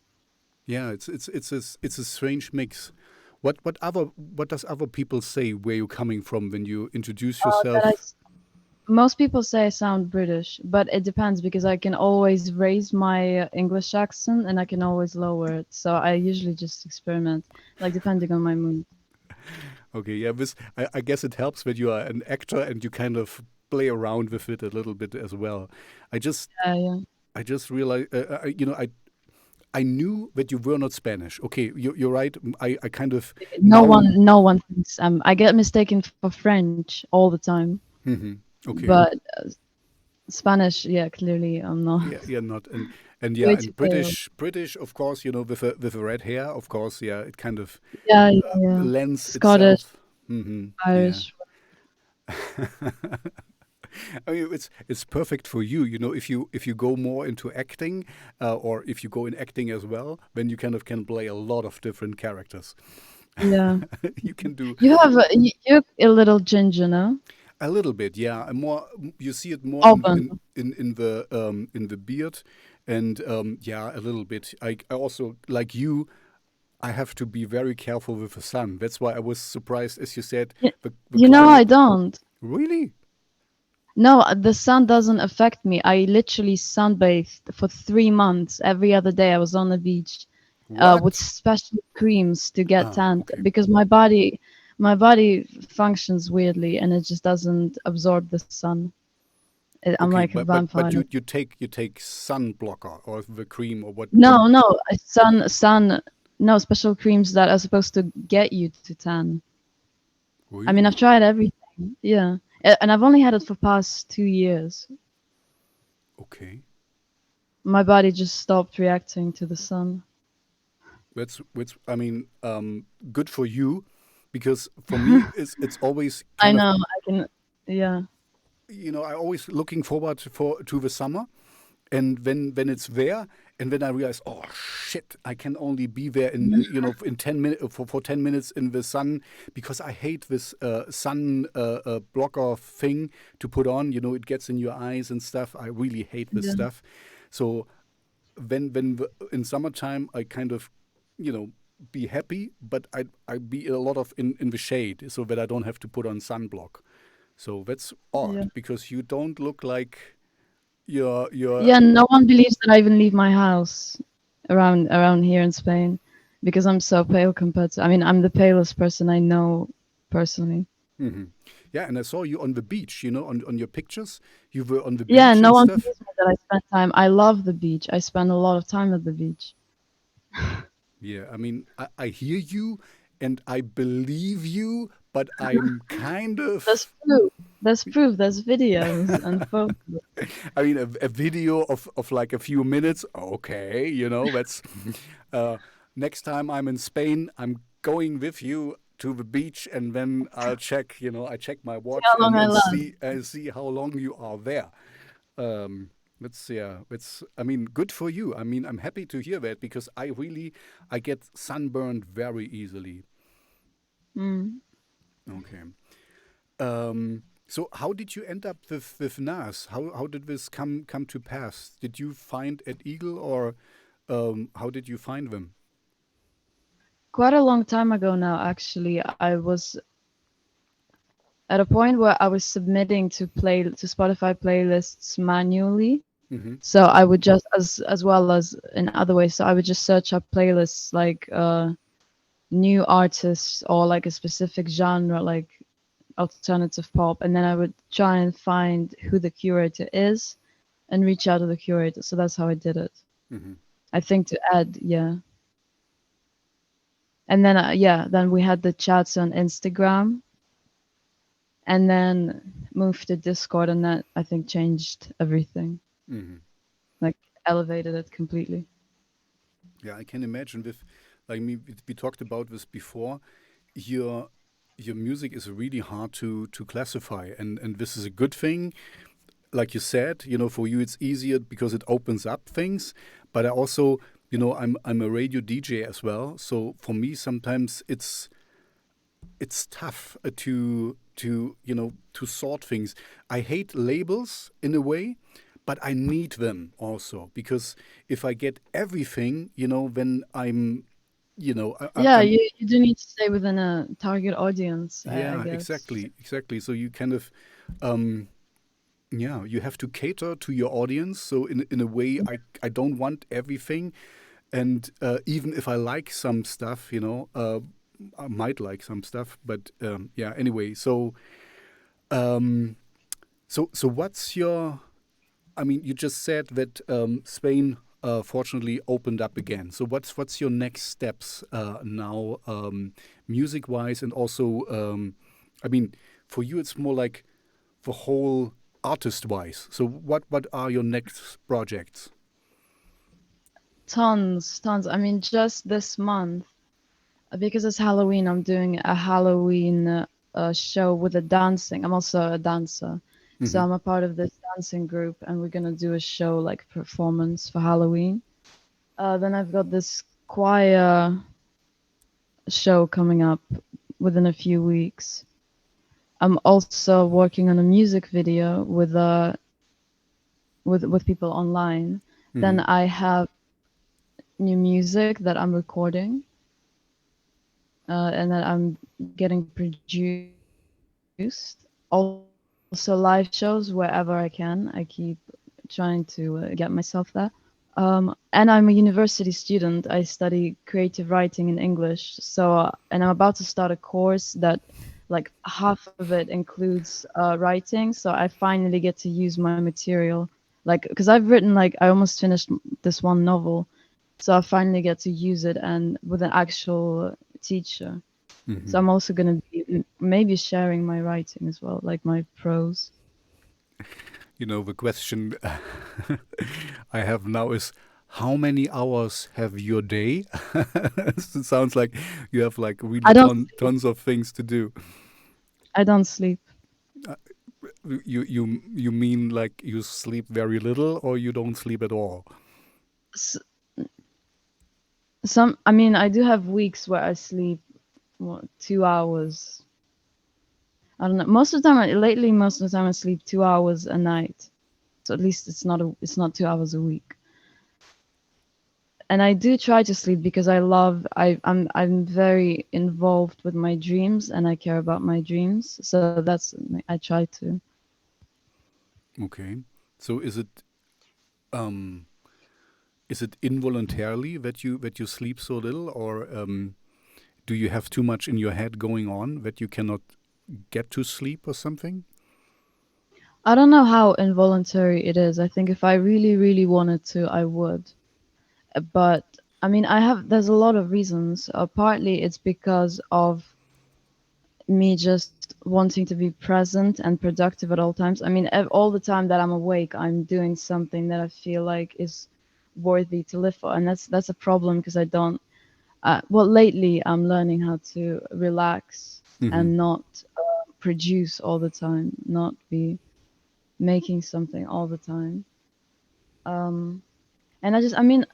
yeah, it's a strange mix. What does other people say where you're coming from when you introduce That I yourself? Most people say I sound British, but it depends because I can always raise my English accent and I can always lower it. So I usually just experiment, like depending on my mood. Okay, yeah, this I guess it helps that you are an actor and you kind of play around with it a little bit as well. I just Yeah, yeah. I just realized, I knew that you were not Spanish. Okay, you're right. I kind of now. No one thinks I get mistaken for French all the time, Mhm. Okay. but Spanish, yeah, clearly I'm not. Yeah, yeah, not and yeah, Way too and pale. British, of course, with the red hair, of course, yeah, it kind of Yeah, yeah, yeah. lends Scottish, itself. Yeah. Irish. I mean, it's perfect for you. If you go more into acting, or if you go in acting as well, then you kind of can play a lot of different characters. Yeah. You can do You're a little ginger, no? a little bit, yeah. And more, you see it more Auburn. in the beard, and yeah, a little bit. I also like you. I have to be very careful with the sun. That's why I was surprised, as you said, Y- the You know, I climate. don't. Really? No, the sun doesn't affect me. I literally sunbathed for 3 months. Every other day, I was on the beach, with What? special creams to get Ah, tanned okay. because my body functions weirdly and it just doesn't absorb the sun. I'm Okay, like a but vampire. you take sun blocker or the cream or what? No, sun. No, special creams that are supposed to get you to tan. I mean, I've Really? tried everything. Yeah. And I've only had it for past 2 years. Okay. My body just stopped reacting to the sun. That's I mean, good for you, because for me it's always I kind of, know, I can, yeah, I always looking forward to the summer, and when it's there, and then I realize, oh shit, I can only be there in 10 minutes, for 10 minutes in the sun, because I hate this sun blocker thing to put on. It gets in your eyes and stuff. I really hate this yeah, stuff. So in summertime I kind of, you know be happy, but I be a lot of in the shade, so that I don't have to put on sunblock. So that's yeah. odd, because you don't look like you're Yeah, no one believes that I even leave my house around here in Spain because I'm so pale compared to, I mean, I'm the palest person I know personally. Mhm. Yeah, and I saw you on the beach, on your pictures. You were on the Yeah, beach no and one stuff. believes me that I spend time. I love the beach. I spend a lot of time at the beach. Yeah, I mean, I hear you and I believe you, but I'm kind There's of. proof. There's proof. There's videos and photos. I mean, a video of like a few minutes. Okay, that's. Uh, Next time I'm in Spain, I'm going with you to the beach, and then I'll check. I check my See watch how long and I and last. see how long you are there. That's yeah. It's I mean, good for you. I mean, I'm happy to hear that, because I get sunburned very easily. Mm. Okay. So how did you end up with NAS? How did this come to pass? Did you find at Eagle, or how did you find them? Quite a long time ago now, actually. I was at a point where I was submitting to Spotify playlists manually. Hmm. So I would just as well as in other ways. So I would just search up playlists like new artists or like a specific genre, like alternative pop, and then I would try and find who the curator is and reach out to the curator. So that's how I did it. Hmm. I think to add, yeah. And then yeah, then we had the chats on Instagram, and then moved to Discord, and that I think changed everything, Hmm. like elevated it completely. Yeah, I can imagine with, like me, we talked about this before. Your your music is really hard to classify, and this is a good thing. Like you said, for you it's easier because it opens up things. But I also, I'm a radio DJ as well. So for me, sometimes it's tough to sort things. I hate labels in a way, but I need them also because if I get everything, then Yeah, I'm you do need to stay within a target audience, I yeah, guess. exactly. So you kind of um, yeah, you have to cater to your audience. So in a way, I don't want everything, and even if I like some stuff, I might like some stuff, but yeah. Anyway, um, so what's your? I mean, you just said that Spain fortunately opened up again. So what's your next steps now, music wise, and also, I mean, for you it's more like the whole artist wise. So what are your next projects? Tons. I mean, just this month, because it's Halloween, I'm doing a Halloween show with a dancing. I'm also a dancer, so Hmm. I'm a part of this dancing group, and we're gonna do a show like performance for Halloween. Then I've got this choir show coming up within a few weeks. I'm also working on a music video with people online. Hmm. Then I have new music that I'm recording, and that I'm getting produced. Also, live shows wherever I can. I keep trying to get myself there. And I'm a university student. I study creative writing in English. And I'm about to start a course that, like, half of it includes writing. So I finally get to use my material, like, because I've written, like, I almost finished this one novel. So I finally get to use it and with an actual teacher. So Hmm. I'm also going to be maybe sharing my writing as well, like my prose. The question I have now is how many hours have your day? It sounds like you have like really I don't sleep. tons of things to do. I don't sleep. Uh, you mean like you sleep very little or you don't sleep at all? S- I mean, I do have weeks where I sleep, what, 2 hours. I don't know. Lately, most of the time I sleep 2 hours a night. So at least it's not 2 hours a week. And I do try to sleep because I'm very involved with my dreams and I care about my dreams. So I try to. Okay. So um is it involuntarily that you sleep so little, or do you have too much in your head going on that you cannot get to sleep or something? I don't know how involuntary it is. I think if I really, really wanted to, I would. But I mean, there's a lot of reasons. Partly it's because of me just wanting to be present and productive at all times. I mean, all the time that I'm awake, I'm doing something that I feel like is worthy to live for, and that's a problem because I don't. Well, lately I'm learning how to relax Hmm. and not produce all the time, not be making something all the time. Um, and I mean,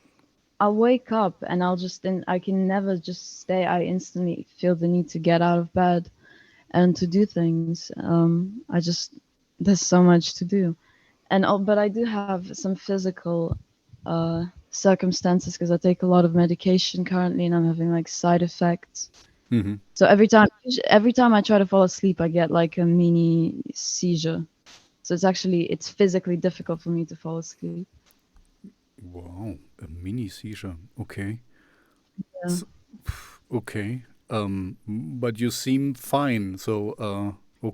I'll wake up and I can never just stay. I instantly feel the need to get out of bed and to do things. There's so much to do. But I do have some physical circumstances because I take a lot of medication currently and I'm having like side effects. Mm-hmm. So every time I try to fall asleep, I get like a mini seizure. So it's physically difficult for me to fall asleep. Wow, a mini seizure. Okay. Yeah. S okay. But you seem fine. So,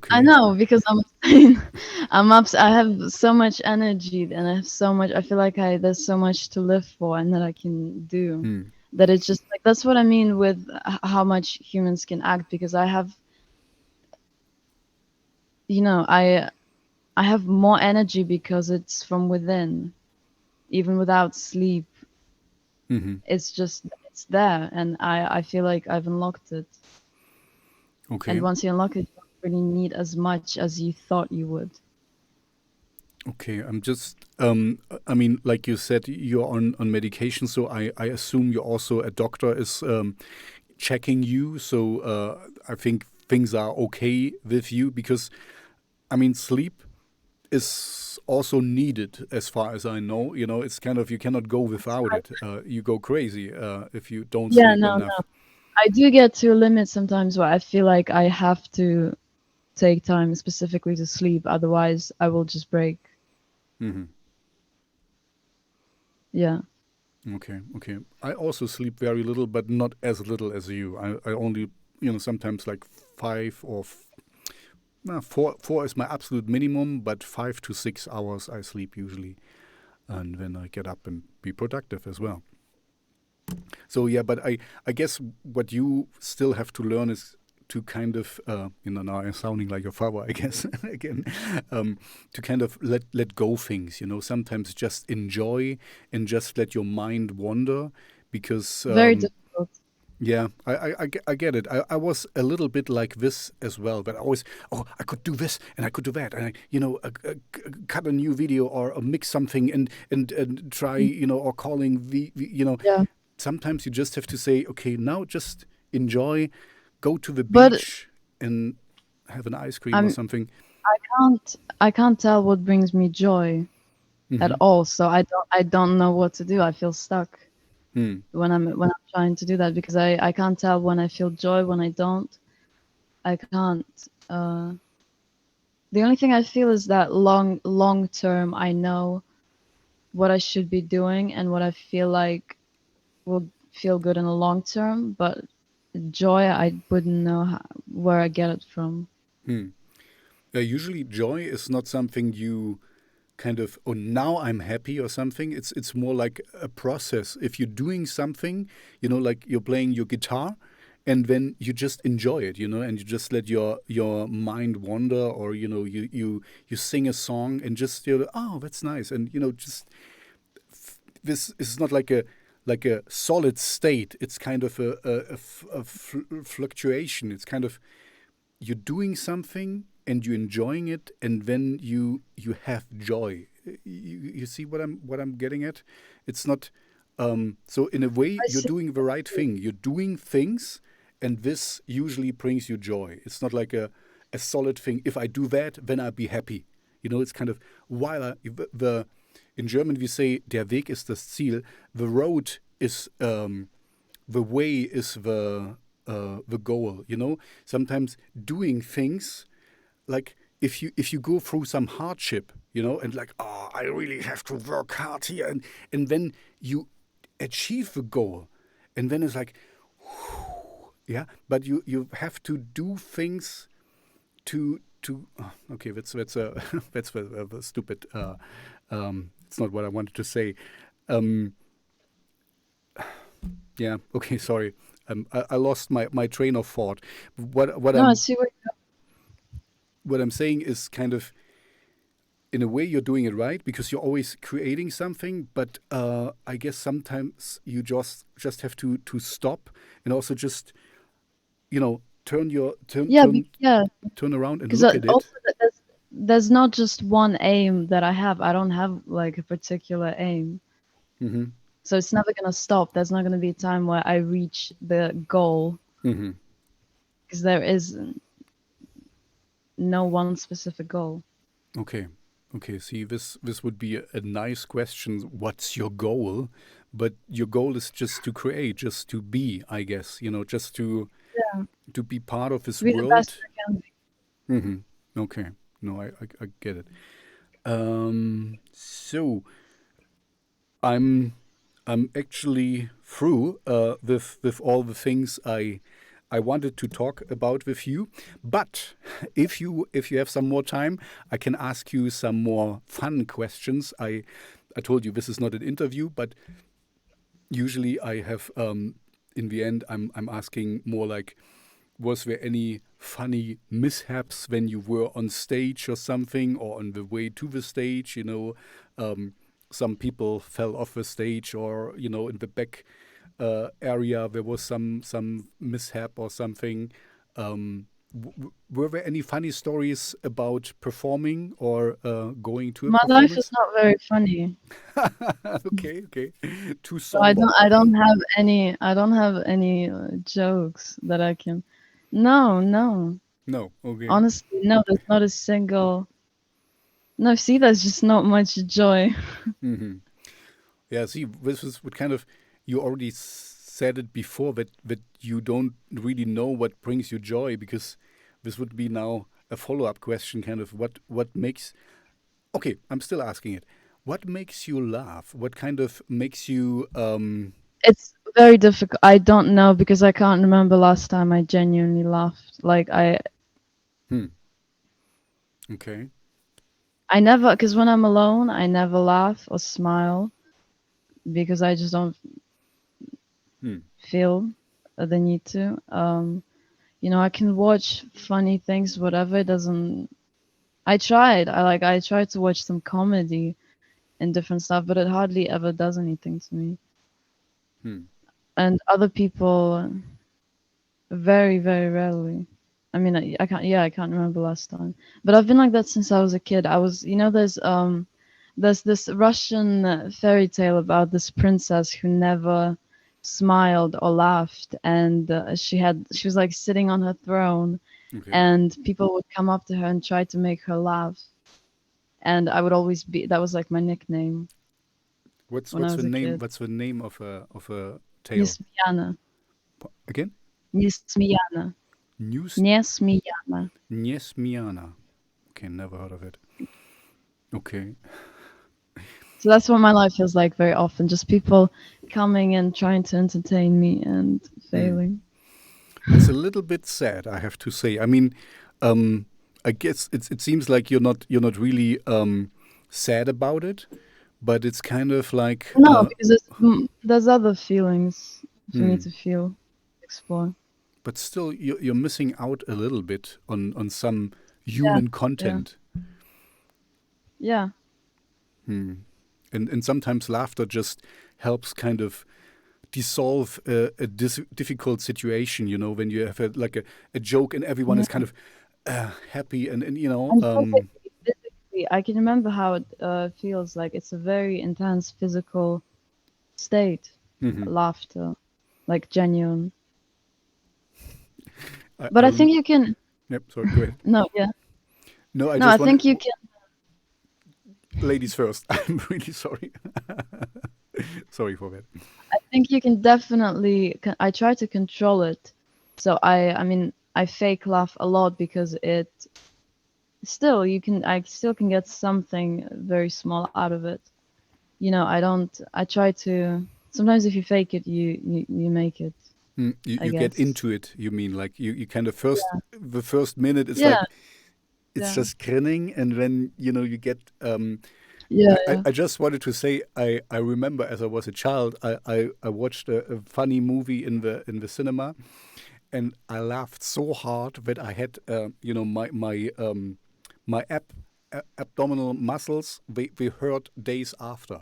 I okay. know because I have so much energy and I have so much. I feel like I there's so much to live for and that I can do. Hmm. That it's just like that's what I mean with how much humans can act because I have more energy because it's from within. Even without sleep, Mm-hmm. it's there, and I feel like I've unlocked it. And Okay. once you unlock it, you don't really need as much as you thought you would. Okay. I'm just. I mean, like you said, you're on medication, so I assume you're also a doctor is checking you. So, I think things are okay with you because I mean, sleep is also needed as far as I know. You know, it's kind of you cannot go without it. You go crazy if you don't Yeah, sleep no, no. enough. I do get to a limit sometimes where I feel like I have to take time specifically to sleep, otherwise I will just break. Hmm. Yeah. Okay, okay. I also sleep very little, but not as little as you. I only, sometimes like 5 or four is my absolute minimum, but 5 to 6 hours I sleep usually, and then I get up and be productive as well. So yeah, but I guess what you still have to learn is to kind of now I'm sounding like your father, I guess again, to kind of let go things. Sometimes just enjoy and just let your mind wander because Very difficult. yeah, I get it. I was a little bit like this as well, but I always, I could do this and I could do that, and cut a new video or mix something and try, or calling Yeah. sometimes you just have to say, okay, now just enjoy, go to the But beach and have an ice cream or I'm something. I can't tell what brings me joy at Mm-hmm. all, so I don't know what to do. I feel stuck Hmm. when I'm trying to do that because I can't tell when I feel joy, when I don't. I can't. The only thing I feel is that long term, I know what I should be doing and what I feel like will feel good in the long term, but joy, I wouldn't know where I get it from. Hmm. Usually, joy is not something you kind of, oh, now I'm happy or something. It's more like a process. If you're doing something, like you're playing your guitar, and then you just enjoy it, and you just let your mind wander, or you sing a song and just oh, that's nice, and just this is not like a solid state. It's kind of a fluctuation. It's kind of you're doing something and you're enjoying it, and then you have joy. You see what I'm getting at? It's not so in a way I you're see. doing the right thing. You're doing things, and this usually brings you joy. It's not like a solid thing. If I do that, then I'll be happy. It's kind of while the in German we say der Weg ist das Ziel. The road is the way is the goal. Sometimes doing things like if you go through some hardship, and like, oh, I really have to work hard here, and then you achieve the goal, and then it's like, yeah, but you have to do things to okay, that's that's a stupid it's not what I wanted to say. um yeah, okay, sorry. I lost my train of thought. what No, I i'm see what. what I'm saying is kind of, in a way you're doing it right because you're always creating something, but I guess sometimes you just have to stop, and also just turn your turn Yeah, turn yeah, turn around and because look at it. also there's not just one aim that I have. I don't have like a particular aim. Hmm. So it's never gonna stop. There's not gonna be a time where I reach the goal Hmm. because there is no one specific goal. Okay. Okay, see, this would be a nice question. What's your goal? But your goal is just to create, just to be, I guess, just to to be part of this Be the best world. I can be. Okay, no, I get it. So I'm actually through with all the things I wanted to talk about with you. But if you have some more time, I can ask you some more fun questions. I told you this is not an interview, but usually I have in the end I'm asking more like, was there any funny mishaps when you were on stage or something, or on the way to the stage? Um, some people fell off the stage, or in the back area there was some mishap or something. Were there any funny stories about performing or going to a My life is performance? not very funny. Okay. Too So I somber. don't have any jokes that I can. No. No. Okay. Honestly, no. There's not a single. No, see, there's just not much joy. hmm Yeah, see, this is what kind of, you already said it before, that you don't really know what brings you joy, because this would be now a follow-up question, kind of what makes. Okay, I'm still asking it. What makes you laugh? What kind of makes you? It's very difficult. I don't know because I can't remember last time I genuinely laughed. Like Hmm. Okay. I never, because when I'm alone, I never laugh or smile because I just don't Hmm. feel the need to. I can watch funny things, whatever. It doesn't. I tried to watch some comedy and different stuff, but it hardly ever does anything to me. Hmm. And other people, very, very rarely. I mean, I can't. Yeah, I can't remember last time. But I've been like that since I was a kid. There's this Russian fairy tale about this princess who never smiled or laughed, and she was like sitting on her throne, Okay. and people would come up to her and try to make her laugh, and I would always be that was like my nickname What's when I what's the was a name? kid. What's the name of a tale? Nesmiyana, Again? Nesmiyana, News Nesmiyana. Niesmiana. Okay, never heard of it. Okay. So that's what my life feels like very often. Just people coming and trying to entertain me and Hmm. failing. It's a little bit sad, I have to say. I mean, um, I guess it seems like you're not really sad about it, but it's kind of like No, because there's other feelings for me hmm. to feel, explore. But still you're missing out a little bit on some Yeah, human yeah, content. yeah. Hmm. And sometimes laughter just helps kind of dissolve a difficult situation. When you have a joke and everyone is Yeah. kind of happy and And physically, I can remember how it feels like. It's a very intense physical state, mhm. laughter, like genuine. I But I think you can. yep, sorry, go ahead. No, yeah. No, I No, I just want think you can. ladies first. I'm really sorry. Sorry for that. I think you can definitely. I try to control it. So I mean, I fake laugh a lot because it still you can. I still can get something very small out of it. I don't. I try to. Sometimes if you fake it, you make it. I You get guess. into it, you mean, like you kind of the first minute it's Yeah. like it's Yeah. just grinning, and then you get Yeah. I just wanted to say I remember as I was a child I watched a funny movie in the cinema, and I laughed so hard that I had my abdominal muscles, they hurt days after,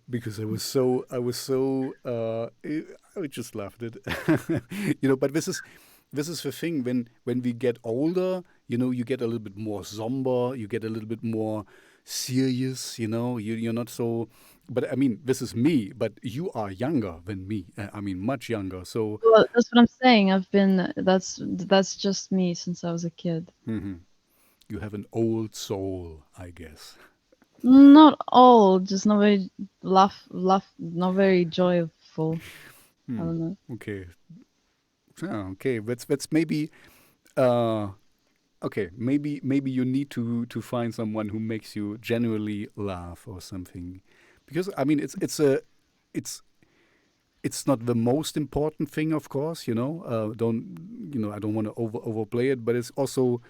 because I was so I just loved it. But this is the thing, when we get older, you get a little bit more somber, you get a little bit more serious, you're not so. But I mean, this is me, but you are younger than me. I mean, much younger. So Well, that's what I'm saying. That's just me since I was a kid. mhm, you have an old soul, I guess. Not all, just not very not very joyful. I Hmm. don't know. Okay. Okay, that's maybe uh, okay. Maybe you need to find someone who makes you genuinely laugh or something, because I mean it's it's not the most important thing, of course. Don't I don't want to overplay it, but it's also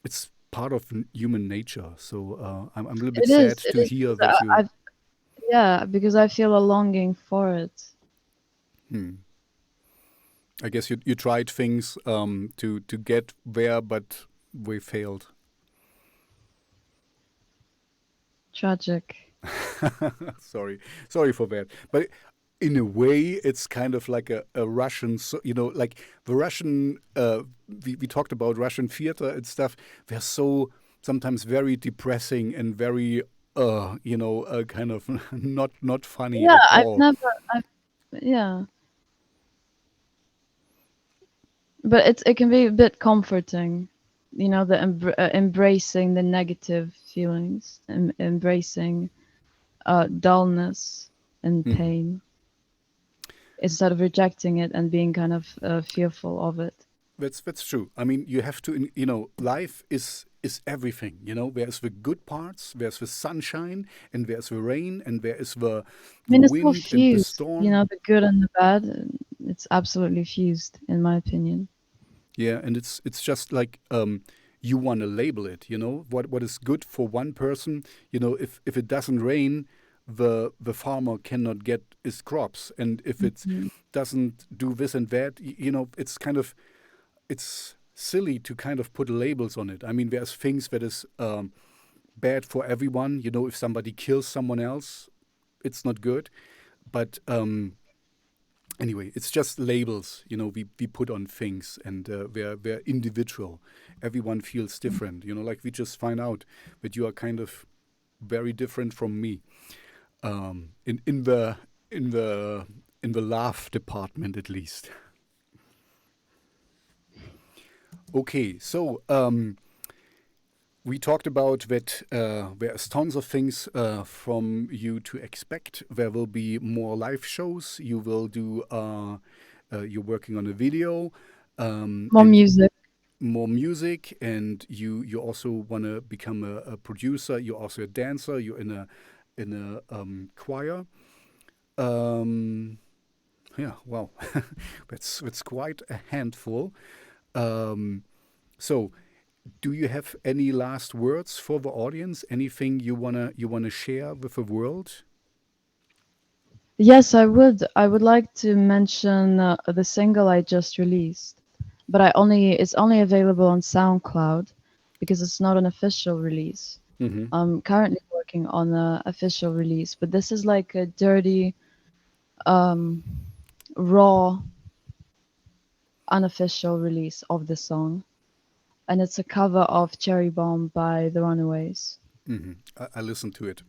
it's part of human nature. So I'm a little bit It sad is. It to is hear because that you. I've yeah, because I feel a longing for it. Hmm, I guess you tried things to get there, but we failed. Tragic. sorry, sorry for that. But in a way, it's kind of like a Russian, like the Russian. We talked about Russian theater and stuff. They're so sometimes very depressing and very, kind of not funny Yeah, at I've all. never. I've yeah, but it can be a bit comforting, the embracing the negative feelings, embracing dullness and Hmm. pain instead of rejecting it and being kind of fearful of it. That's true. I mean, you have to, life is everything. There's the good parts, there's the sunshine, and there's the rain, and there is I the mean, it's all wind and the fused, storm. the good and the bad. It's absolutely fused, in my opinion. Yeah, and it's just like you want to label it. What is good for one person. If it doesn't rain, the farmer cannot get his crops, and if it Mhm. doesn't do this and that, it's kind of it's silly to kind of put labels on it. I mean, there's things that is bad for everyone. If somebody kills someone else, it's not good. But anyway, it's just labels. We put on things, and they're individual. Everyone feels different. Like we just find out that you are kind of very different from me. In the laugh department, at least. Okay, so we talked about that there's tons of things from you to expect. There will be more live shows. You will do. You're working on a video, More and music. more music, and you also want to become a producer. You're also a dancer. You're in a choir. Um, yeah, wow, that's quite a handful. Um, so do you have any last words for the audience? Anything you wanna share with the world? Yes, I would. I would like to mention the single I just released, but it's only available on SoundCloud because it's not an official release. Mm-hmm. I'm currently working on an official release, but this is like a dirty, um, raw, unofficial release of the song, and it's a cover of Cherry Bomb by The Runaways. Mm-hmm. I listened to it.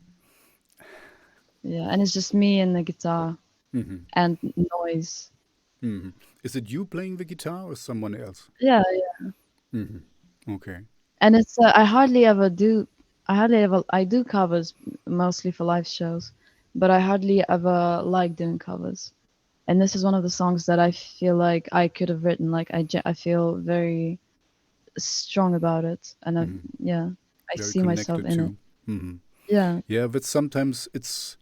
Yeah, and it's just me and the guitar Mm-hmm. and noise. Mm-hmm. Is it you playing the guitar or someone else? Yeah, yeah. Mm-hmm. Okay. And it's I do covers mostly for live shows, but I hardly ever like doing covers. And this is one of the songs that I feel like I could have written. Like I feel very strong about it, and Mm-hmm. yeah, I Very see myself connected in it. too. Mm-hmm. Yeah, Yeah, but sometimes it's.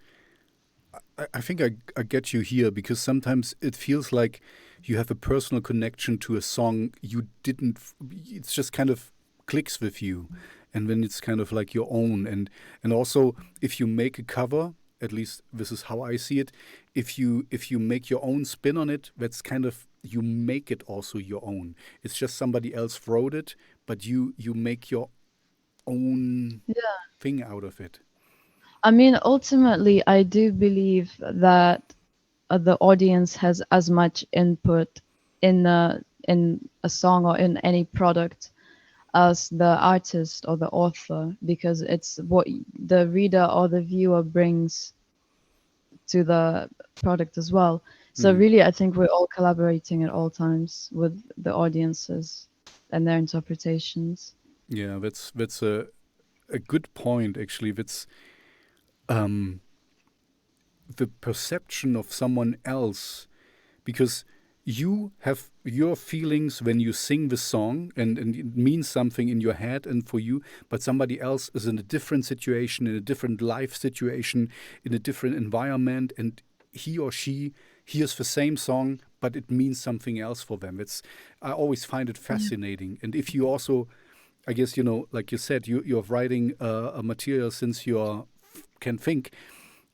I think I get you here because sometimes it feels like you have a personal connection to a song you didn't. It's just kind of clicks with you, and then it's kind of like your own. And also, if you make a cover, at least this is how I see it. If you make your own spin on it, that's kind of you make it also your own. It's just somebody else wrote it, but you make your own yeah. thing out of it. I mean, ultimately, I do believe that the audience has as much input in a song or in any product as the artist or the author, because it's what the reader or the viewer brings to the product as well. So Mm-hmm. really, I think we're all collaborating at all times with the audiences and their interpretations. Yeah, that's a good point actually. That's um, the perception of someone else because you have your feelings when you sing the song, and it means something in your head and for you, but somebody else is in a different situation, in a different life situation, in a different environment, and he or she hears the same song, but it means something else for them. I always find it Yeah. fascinating. And if you also, I guess, like you said, you're writing a material since can think,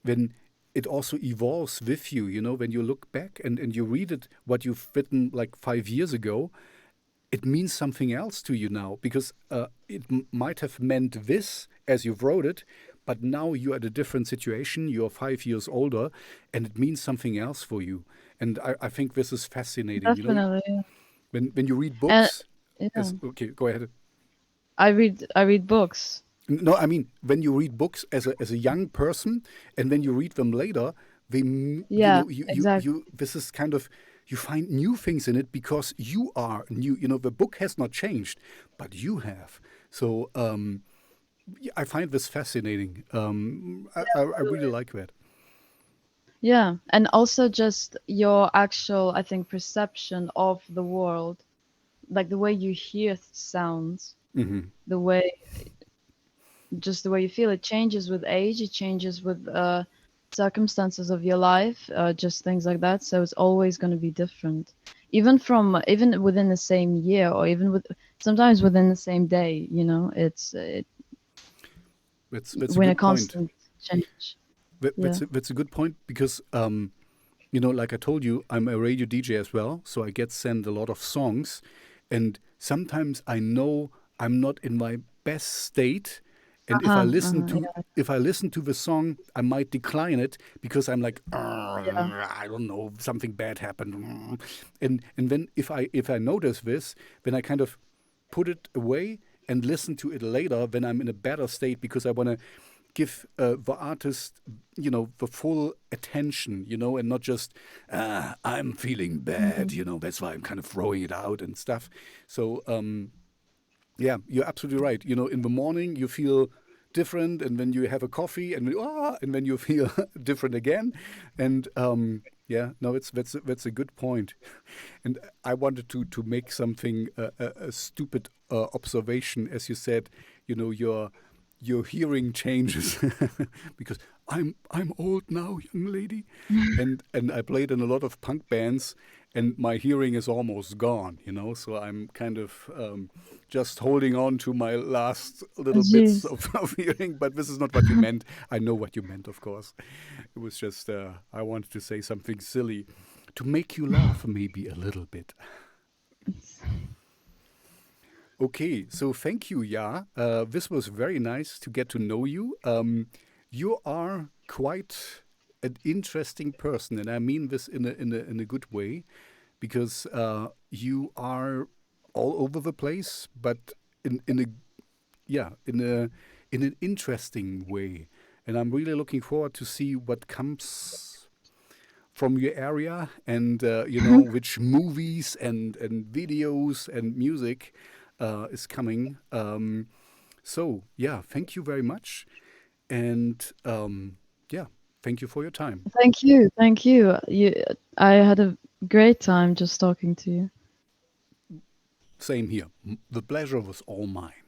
then it also evolves with you, when you look back and you read it, what you've written like 5 years ago, it means something else to you now, because might have meant this as you wrote it, but now you're at a different situation, you're 5 years older, and it means something else for you. And I think this is fascinating. Definitely. Yeah. When you read And books, yeah, okay, go ahead. I read books. No, I mean, when you read books as a young person, and when you read them later, Yeah, exactly. this is kind of, you find new things in it because you are new. The book has not changed, but you have. So yeah, I find this fascinating. I really like that. Yeah, and also just your actual, I think, perception of the world, like the way you hear sounds, Hmm. the way, just the way you feel, it changes with age, it changes with circumstances of your life, just things like that. So it's always going to be different, even within the same year, or even sometimes within the same day. It's That's a when a good point. constant change. Yeah. That's a good point because like I told you, I'm a radio DJ as well, so I get sent a lot of songs, and sometimes I know I'm not in my best state, and Uh-huh, uh-huh, if I listen to the song, I might decline it because I'm like, yeah. I don't know, something bad happened," and then if I notice this, then I kind of put it away and listen to it later when I'm in a better state, because I want to give the artist, the full attention, and not just, I'm feeling bad, Mhm. that's why I'm kind of throwing it out and stuff. So, yeah, you're absolutely right. In the morning you feel different, and then you have a coffee, and then you feel different again. And yeah, no, that's a good point. And I wanted to make something a stupid observation, as you said. Your hearing changes because I'm old now, young lady, and I played in a lot of punk bands, and my hearing is almost gone. So I'm kind of just holding on to my last little bits Jeez. of hearing. But this is not what you meant. I know what you meant, of course. It was just I wanted to say something silly to make you laugh, maybe a little bit. Okay, so thank you, Ja. This was very nice to get to know you. You are quite an interesting person, and I mean this in a good way, because you are all over the place, but in a yeah in an interesting way. And I'm really looking forward to see what comes from your area, and which movies and videos and music is coming. So yeah, thank you very much, and yeah, thank you for your time. Thank you. Thank you. I had a great time just talking to you. Same here. The pleasure was all mine.